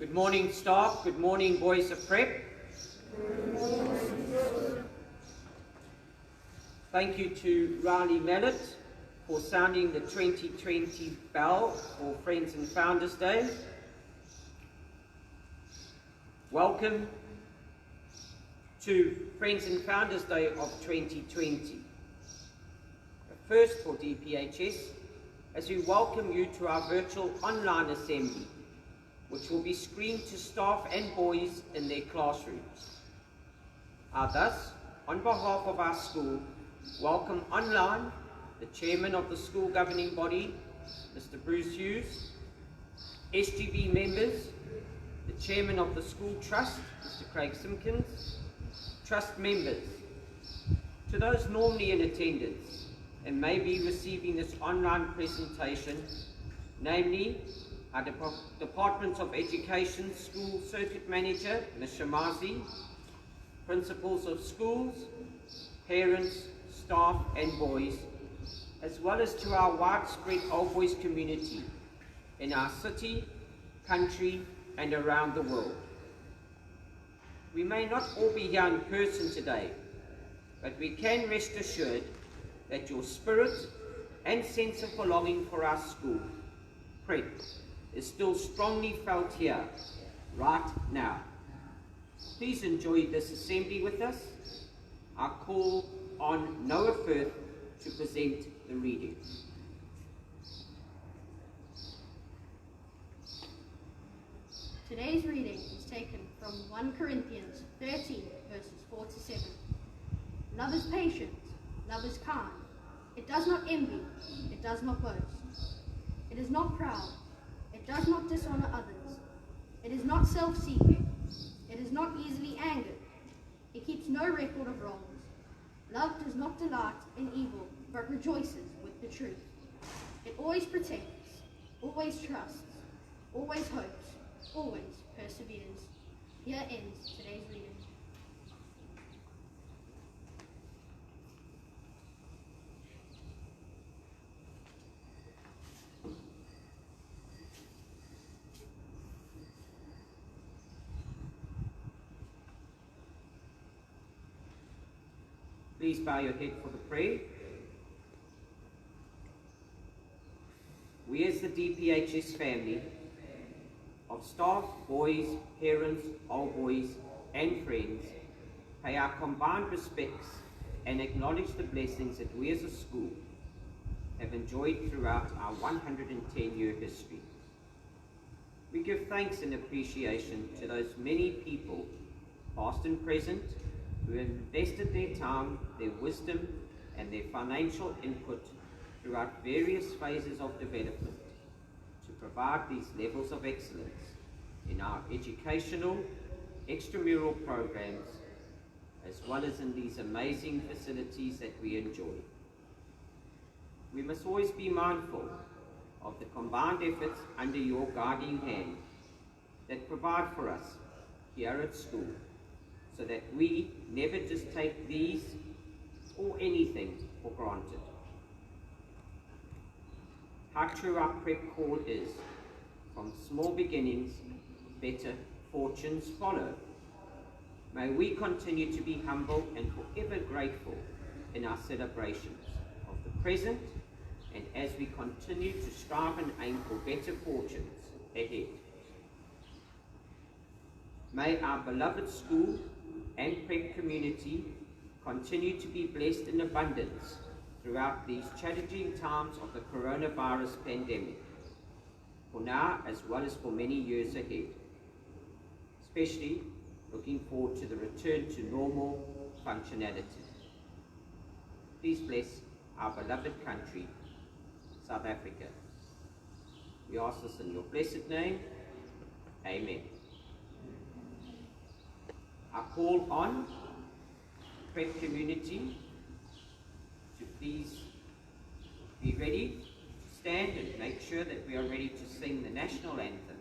Good morning, staff. Good morning, boys of prep. Thank you to Riley Mallet for sounding the 2020 bell for Friends and Founders Day. Welcome to Friends and Founders Day of 2020. A first for DPHS, as we welcome you to our virtual online assembly, which will be screened to staff and boys in their classrooms. I thus, on behalf of our school, welcome online the Chairman of the school governing body, Mr. Bruce Hughes, SGB members, the Chairman of the School Trust, Mr. Craig Simpkins, Trust members, to those normally in attendance and may be receiving this online presentation, namely our Department of Education School Circuit Manager, Ms. Shamazi, principals of schools, parents, staff and boys, as well as to our widespread Old Boys community in our city, country and around the world. We may not all be here in person today, but we can rest assured that your spirit and sense of belonging for our school, PrEP, is still strongly felt here, right now. Please enjoy this assembly with us. I call on Noah Firth to present the reading. Today's reading is taken from 1 Corinthians 13, verses 4 to 7. Love is patient, love is kind. It does not envy, it does not boast. It is not proud, it does not dishonor others. It is not self-seeking, it is not easily angered. It keeps no record of wrongs. Love does not delight in evil, but rejoices with the truth. It always protects, always trusts, always hopes, always perseveres. Here ends today's reading. Please bow your head for the prayer. We as the DPHS family of staff, boys, parents, old boys and friends pay our combined respects and acknowledge the blessings that we as a school have enjoyed throughout our 110-year history. We give thanks and appreciation to those many people, past and present, who have invested their time, their wisdom and their financial input throughout various phases of development to provide these levels of excellence in our educational, extramural programs, as well as in these amazing facilities that we enjoy. We must always be mindful of the combined efforts under your guiding hand that provide for us here at school, so that we never just take these or anything for granted. How true our prep call is, from small beginnings, better fortunes follow. May we continue to be humble and forever grateful in our celebrations of the present, and as we continue to strive and aim for better fortunes ahead. May our beloved school and prep community continue to be blessed in abundance throughout these challenging times of the coronavirus pandemic, for now as well as for many years ahead. Especially looking forward to the return to normal functionality. Please bless our beloved country, South Africa. We ask this in your blessed name. Amen. I call on prep community to please be ready to stand and make sure that we are ready to sing the national anthem.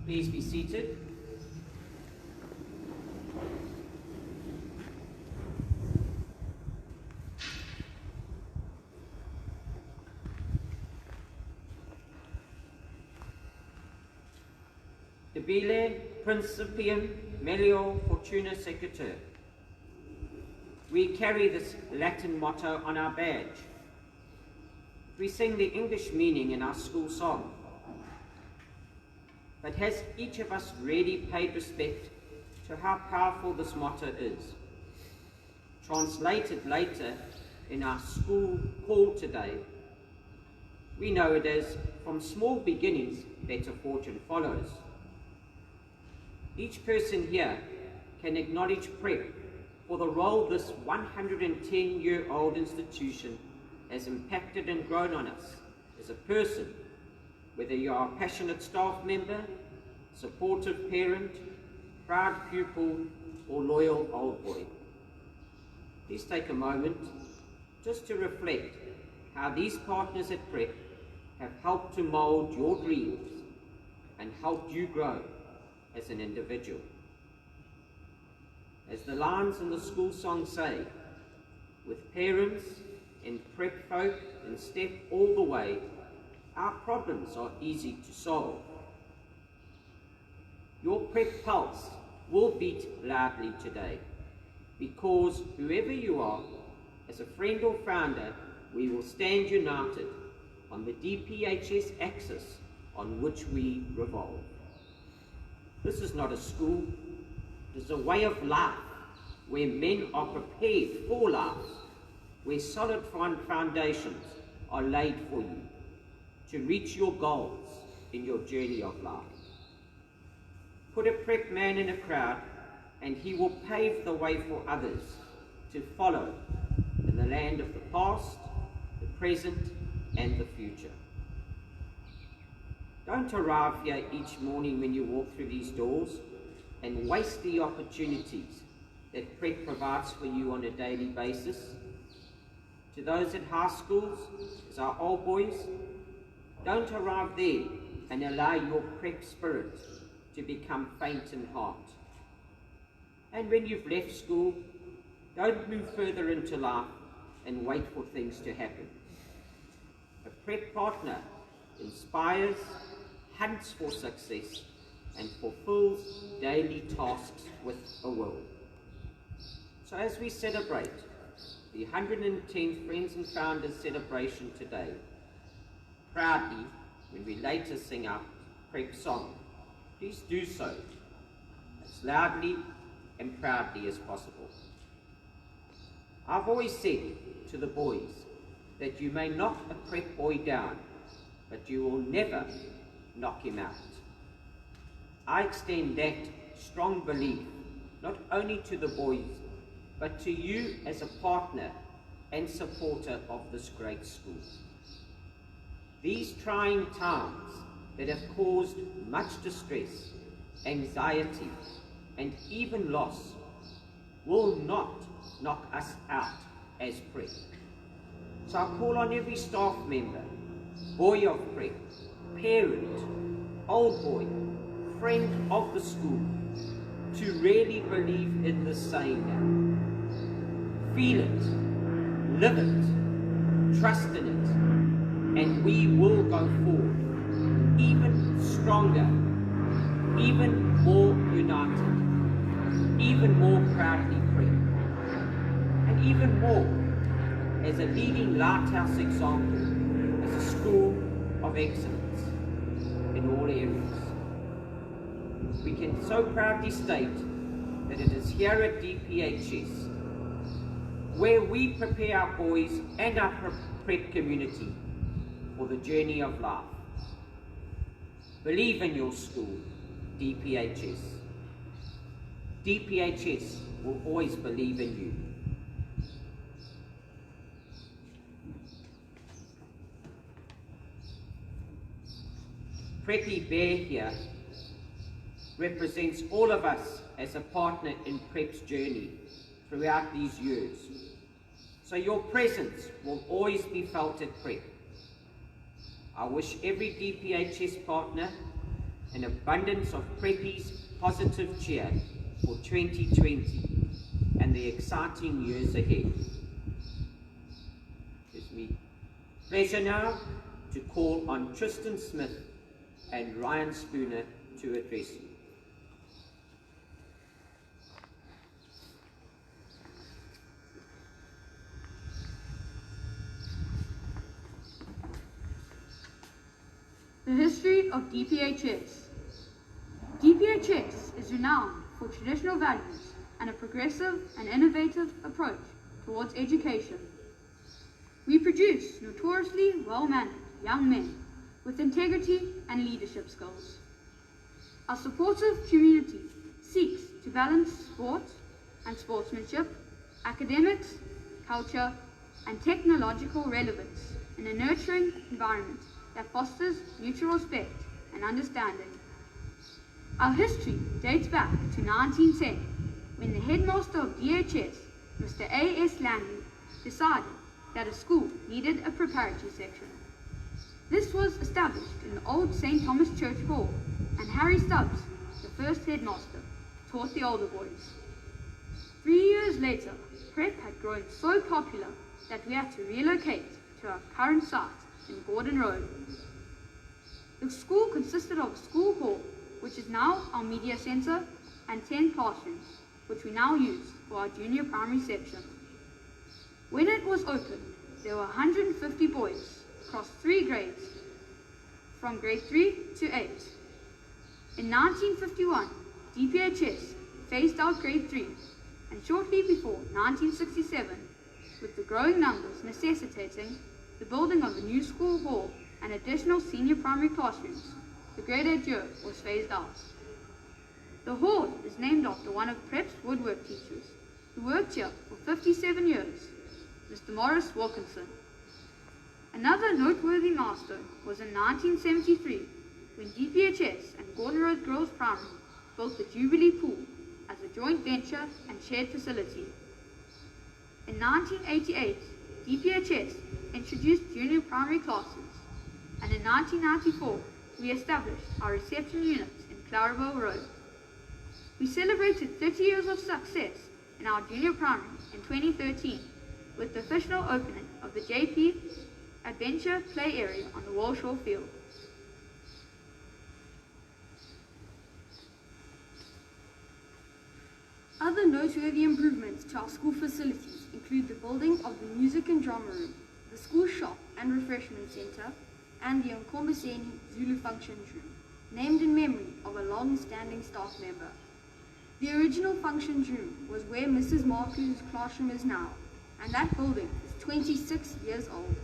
Please be seated. Debile Principium Melior Fortuna Sequitur. We carry this Latin motto on our badge. We sing the English meaning in our school song. But has each of us really paid respect to how powerful this motto is? Translated later in our school call today, we know it as, from small beginnings, better fortune follows. Each person here can acknowledge Prep for the role this 110-year-old institution has impacted and grown on us as a person, whether you are a passionate staff member, supportive parent, proud pupil, or loyal old boy. Please take a moment just to reflect how these partners at Prep have helped to mould your dreams and helped you grow as an individual. As the lines in the school song say, with parents and Prep folk in step all the way, our problems are easy to solve. Your Prep pulse will beat loudly today, because whoever you are, as a friend or founder, we will stand united on the DPHS axis on which we revolve. This is not a school, it is a way of life where men are prepared for life, where solid foundations are laid for you to reach your goals in your journey of life. Put a Prep man in a crowd and he will pave the way for others to follow in the land of the past, the present, and the future. Don't arrive here each morning when you walk through these doors and waste the opportunities that Prep provides for you on a daily basis. To those at high schools, as our old boys, don't arrive there and allow your Prep spirit to become faint in heart. And when you've left school, don't move further into life and wait for things to happen. A Prep partner inspires, hunts for success, and fulfills daily tasks with a will. So as we celebrate the 110th Friends and Founders celebration today, proudly, when we later sing our Prep song, please do so as loudly and proudly as possible. I've always said to the boys that you may knock a Prep boy down, but you will never knock him out. I extend that strong belief not only to the boys, but to you as a partner and supporter of this great school. These trying times that have caused much distress, anxiety, and even loss will not knock us out as Prep. So I call on every staff member, boy of Prep, parent, old boy, friend of the school, to really believe in this saying now. Feel it, live it, trust in it, and we will go forward, even stronger, even more united, even more proudly Prep, and even more as a leading lighthouse example, as a school of excellence in all areas. We can so proudly state that it is here at DPHS where we prepare our boys and our Prep community for the journey of life. Believe in your school, DPHS. DPHS will always believe in you. Preppy Bear here represents all of us as a partner in Prep's journey throughout these years. So your presence will always be felt at Prep. I wish every DPHS partner an abundance of preppies' positive cheer for 2020 and the exciting years ahead. Gives me pleasure now to call on Tristan Smith and Ryan Spooner to address you. The history of DPHS. DPHS is renowned for traditional values and a progressive and innovative approach towards education. We produce notoriously well-mannered young men with integrity and leadership skills. Our supportive community seeks to balance sport and sportsmanship, academics, culture, and technological relevance in a nurturing environment that fosters mutual respect and understanding. Our history dates back to 1910, when the headmaster of DHS, Mr. A.S. Lanley, decided that a school needed a preparatory section. This was established in the old St. Thomas Church Hall, and Harry Stubbs, the first headmaster, taught the older boys. 3 years later, prep had grown so popular that we had to relocate to our current site in Gordon Road. The school consisted of a school hall, which is now our media centre, and 10 classrooms, which we now use for our junior primary section. When it was opened, there were 150 boys across 3 grades, from grade 3 to 8. In 1951, DPHS phased out grade 3, and shortly before 1967, with the growing numbers necessitating the building of a new school hall and additional senior primary classrooms, the grade 8 year was phased out. The hall is named after one of Prep's woodwork teachers, who worked here for 57 years, Mr. Morris Wilkinson. Another noteworthy milestone was in 1973, when DPHS and Gordon Road Girls Primary built the Jubilee Pool as a joint venture and shared facility. In 1988, DPHS introduced junior primary classes, and in 1994, we established our reception unit in Clarabelle Road. We celebrated 30 years of success in our junior primary in 2013 with the official opening of the JP Adventure Play Area on the Walshaw field. Other noteworthy improvements to our school facilities include the building of the music and drama room, the school shop and refreshment centre, and the Nkombiseni Zulu functions room, named in memory of a long-standing staff member. The original functions room was where Mrs. Marklu's classroom is now, and that building is 26 years old.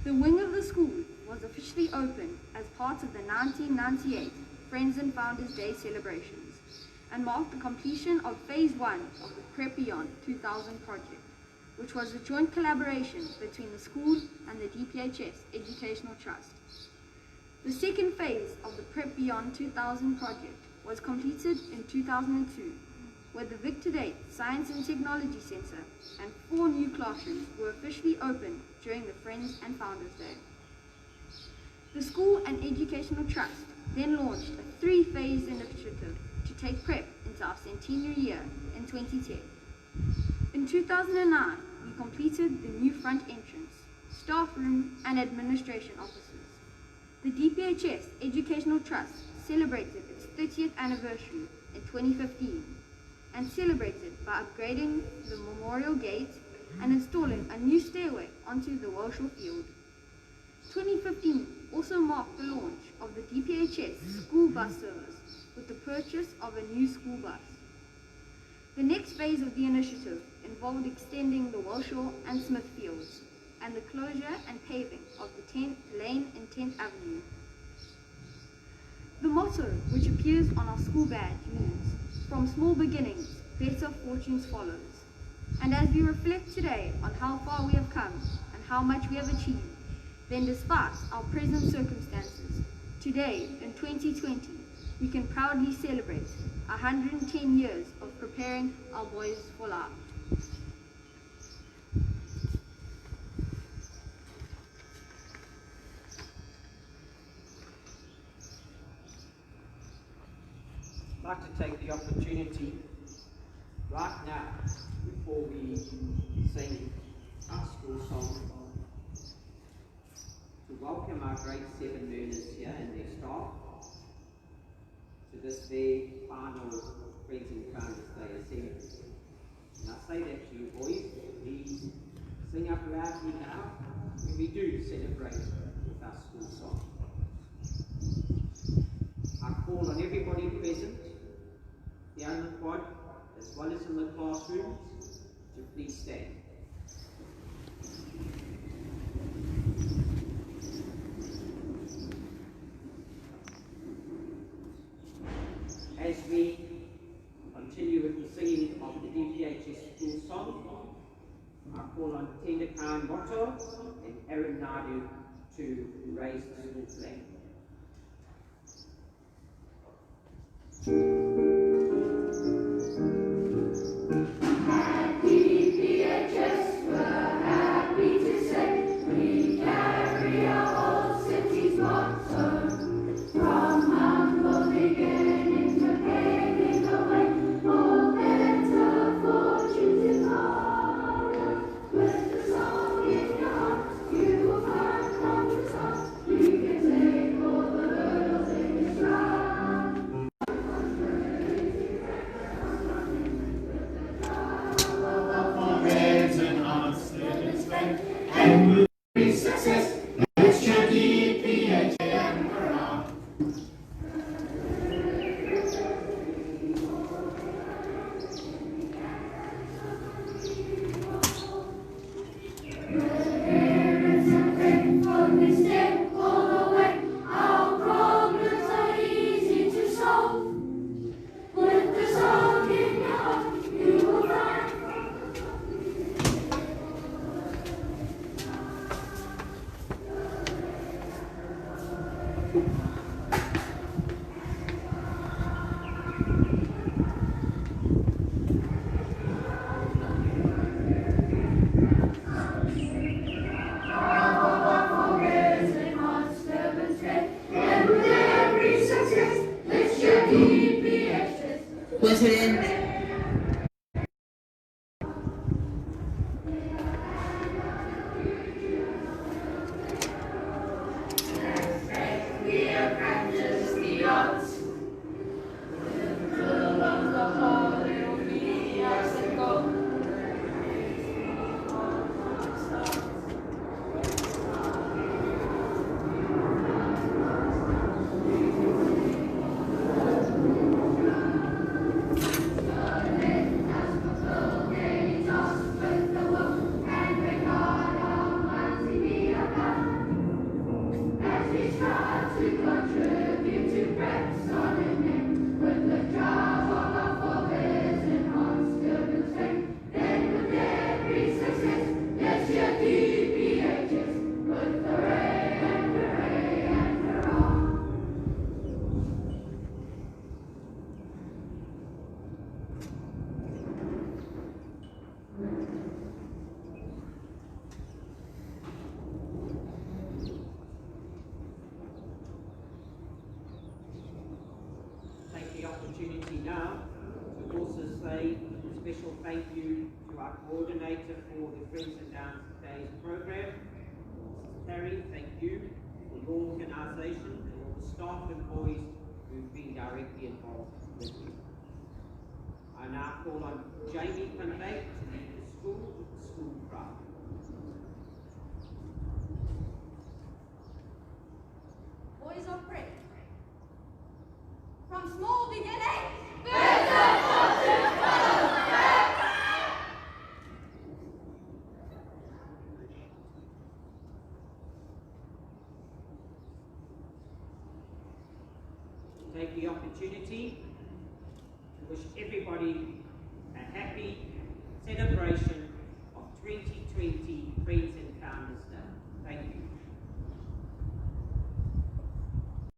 The wing of the school was officially opened as part of the 1998 Friends and Founders Day celebrations, and marked the completion of Phase 1 of the Prep Beyond 2000 project, which was a joint collaboration between the school and the DPHS Educational Trust. The second phase of the Prep Beyond 2000 project was completed in 2002, where the Victor Date Science and Technology Centre and 4 new classrooms were officially opened during the Friends and Founders Day. The School and Educational Trust then launched a 3-phase initiative to take prep into our centenary year in 2010. In 2009, we completed the new front entrance, staff room and administration offices. The DPHS Educational Trust celebrated its 30th anniversary in 2015 and celebrated by upgrading the memorial gate and installing a new stairway onto the Walshaw field. 2015 also marked the launch of the DPHS school bus service with the purchase of a new school bus. The next phase of the initiative involved extending the Walshaw and Smith fields and the closure and paving of the 10th lane in 10th Avenue. The motto, which appears on our school badge, means, "From small beginnings, better fortunes follows." And as we reflect today on how far we have come and how much we have achieved, then despite our present circumstances, today in 2020, we can proudly celebrate 110 years of preparing our boys for life. I'd like to take the opportunity right now, before we sing our school song, to welcome our grade 7 learners here and their staff to this their final Friends and Crowners Day assembly. And I say that to you boys, please sing up loudly now when we do celebrate with our school song. I call on everybody present here in the quad, as well as in the classrooms, to please stand. As we continue with the singing of the DPHS school song, I call on Tenda Khan Motto and Aaron Naidu to raise the school flag. Opportunity now to also say a special thank you to our coordinator for the Friends and Downs Days program, Terry. Thank you for your organisation and all the staff and boys who've been directly involved with you. I now call on Jamie Van Dijk to lead the school with the school cry. Boys of prayer. From small beginnings, take the opportunity to wish everybody a happy celebration